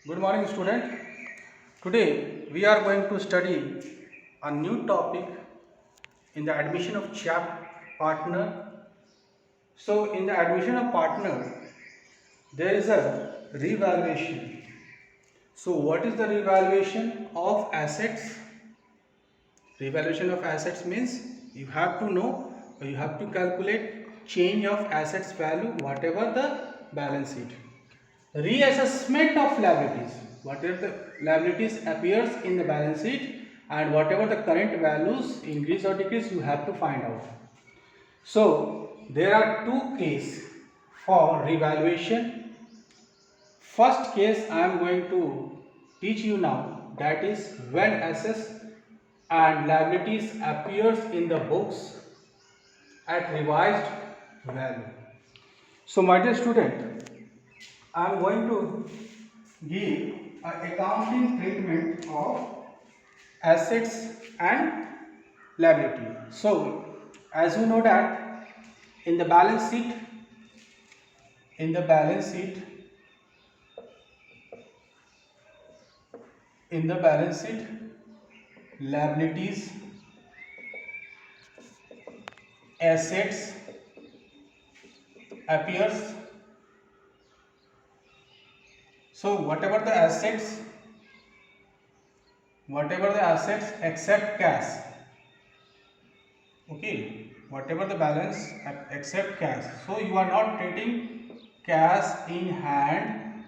Good morning, student. Today we are going to study a new topic in the admission of chap partner. So, in the admission of partner, there is a revaluation. So, what is the revaluation of assets? Revaluation of assets means you have to know or you have to calculate change of assets value whatever the balance sheet. Reassessment of liabilities, whatever the liabilities appears in the balance sheet and whatever the current values increase or decrease, you have to find out. So there are two cases for revaluation. First case I am going to teach you now, that is when assets and liabilities appears in the books at revised value. So my dear student, I am going to give an accounting treatment of assets and liability. So as you know that in the balance sheet, in the balance sheet, in the balance sheet, liabilities, assets appears. So whatever the assets except cash, okay, whatever the balance except cash, so you are not treating cash in hand,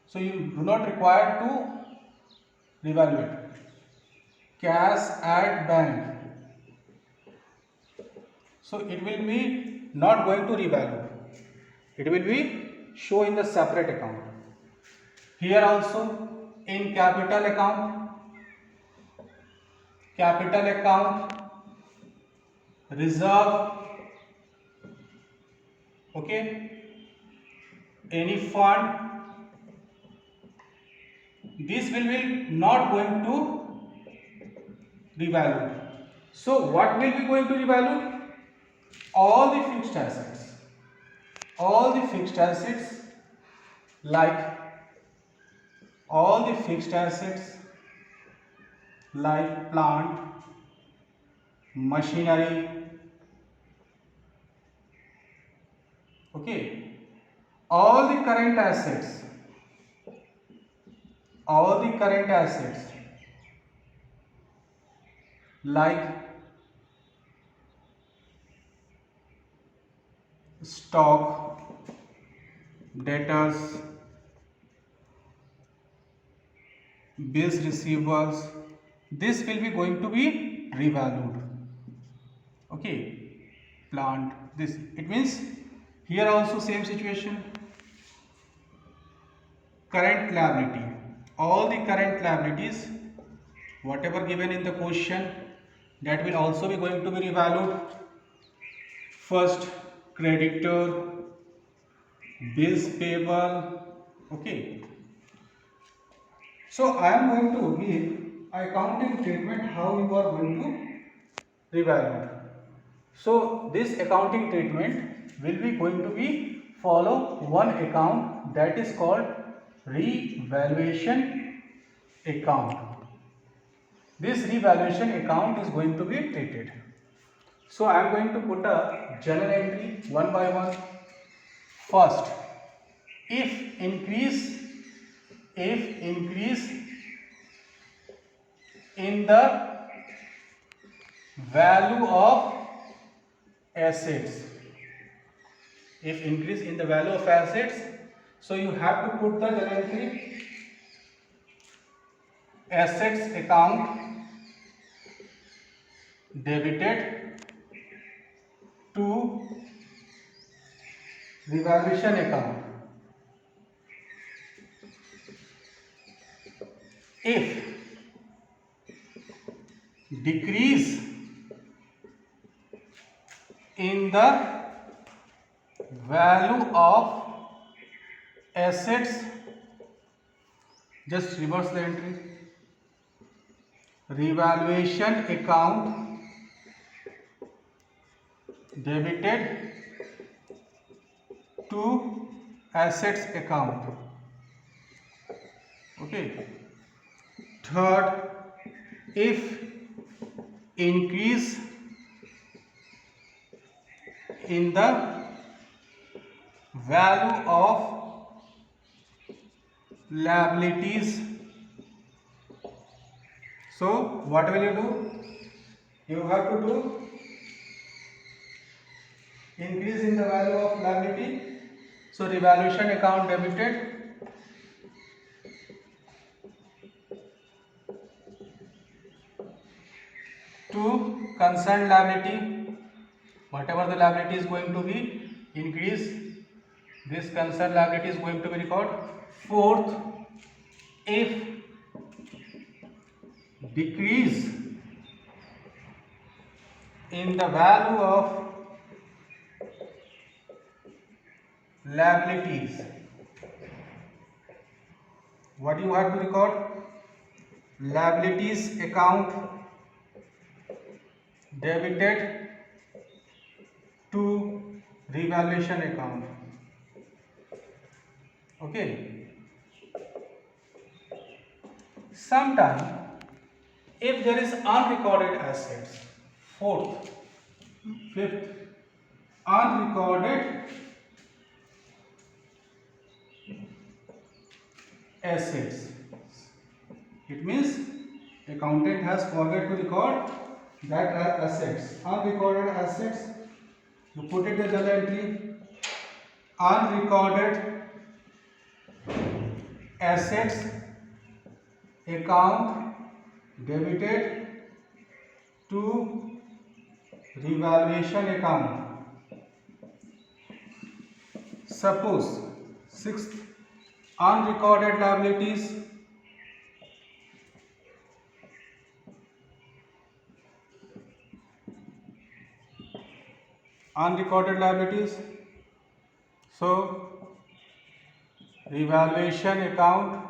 so you do not require to revalue cash at bank, so it will be not going to revalue, it will be show in the separate account. Here also in capital account, reserve, okay, any fund, this will be not going to revalue. So what will be going to revalue? All the fixed assets, like all the fixed assets like plant, machinery, okay, all the current assets, like stock, debtors, bills receivables, this will be going to be revalued, okay, plant, this, it means here also same situation, current liability, all the current liabilities whatever given in the question, that will also be going to be revalued. First, creditor, bills payable, okay. So I am going to give accounting treatment how you are going to revalue. So this accounting treatment will be going to be follow one account, that is called revaluation account. This revaluation account is going to be treated. So I am going to put a journal entry one by one. First, if increase in the value of assets, if increase in the value of assets, so you have to put the journal entry assets account debited to revaluation account. If decrease in the value of assets, just reverse the entry, revaluation account debited to assets account. Okay. Third, if increase in the value of liabilities, so what will you do? You have to do increase in the value of liability, so revaluation account debited to concerned liability. Whatever the liability is going to be increase, this concerned liability is going to be recorded. Fourth, if decrease in the value of liabilities, what you have to record? Liabilities account debited to revaluation account. Okay. Sometime if there is unrecorded assets, fourth, fifth, unrecorded assets, it means accountant has forgot to record that assets. Unrecorded assets, you put it in the journal entry, unrecorded assets account debited to revaluation account. Suppose sixth, unrecorded liabilities, so revaluation account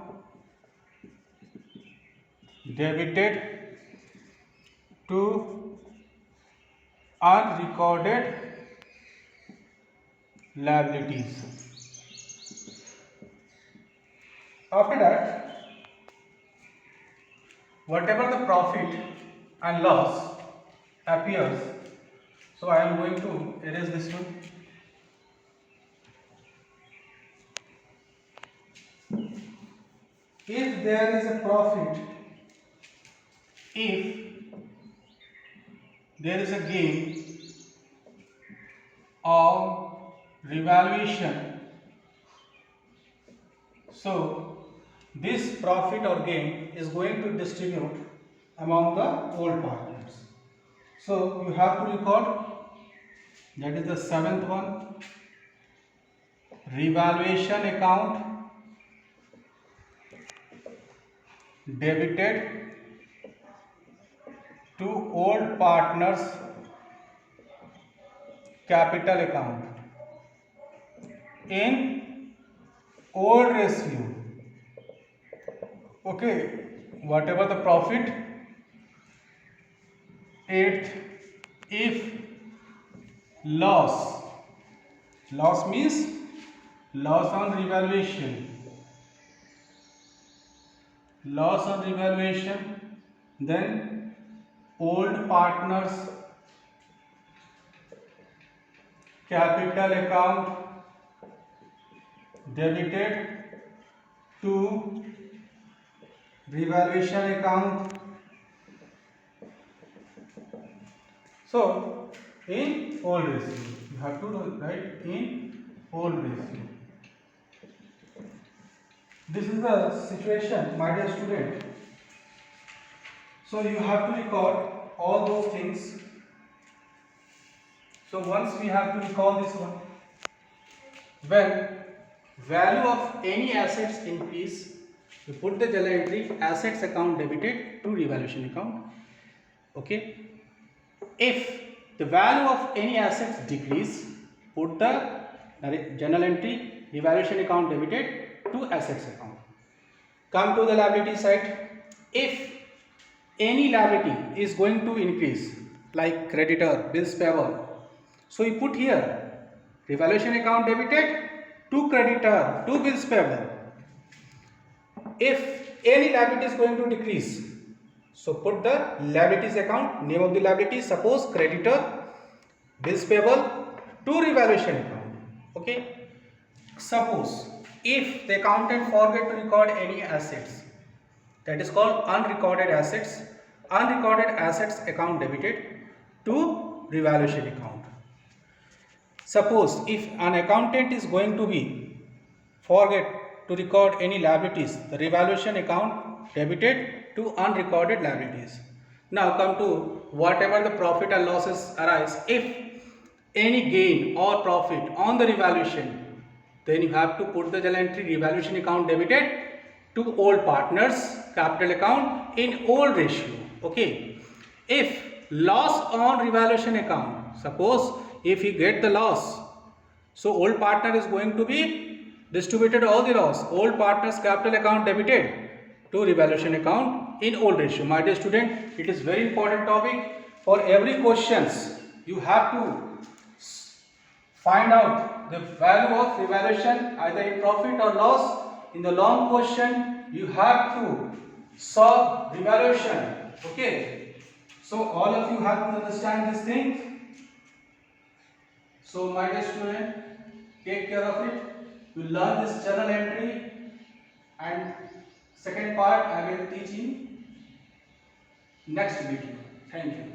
debited to unrecorded liabilities. After that, whatever the profit and loss appears, so I am going to erase this one. If there is a profit, if there is a gain of revaluation, so this profit or gain is going to distribute among the old partners. So you have to record, that is the seventh one, revaluation account debited to old partners capital account in old ratio. Okay, whatever the profit. Eighth, if loss means loss on revaluation, then old partners capital account debited to revaluation account. So in old ratio, you have to write in old ratio. This is the situation, my dear student. So you have to record all those things. So once we have to recall this one, when value of any assets increase, you put the journal entry assets account debited to revaluation account. Okay. If the value of any assets decrease, put the journal entry revaluation account debited to assets account. Come to the liability side. If any liability is going to increase, like creditor, bills payable, so you put here revaluation account debited to creditor, to bills payable. If any liability is going to decrease, so put the liabilities account, name of the liability, suppose creditor, bills payable, to revaluation account. Okay. Suppose if the accountant forget to record any assets, that is called unrecorded assets. Unrecorded assets account debited to revaluation account. Suppose if an accountant is going to be forget to record any liabilities, the revaluation account debited to unrecorded liabilities. Now come to whatever the profit and losses arise. If any gain or profit on the revaluation, then you have to put the journal entry revaluation account debited to old partners capital account in old ratio. Okay. If loss on revaluation account, suppose if you get the loss, so old partner is going to be distributed all the loss. Old partners capital account debited to revaluation account in old ratio. My dear student, it is very important topic. For every questions you have to find out the value of revaluation either in profit or loss. In the long question you have to solve revaluation. Okay. So all of you have to understand this thing. So my dear student, take care of it. You learn this journal entry, and second part I will teach in next video. Thank you.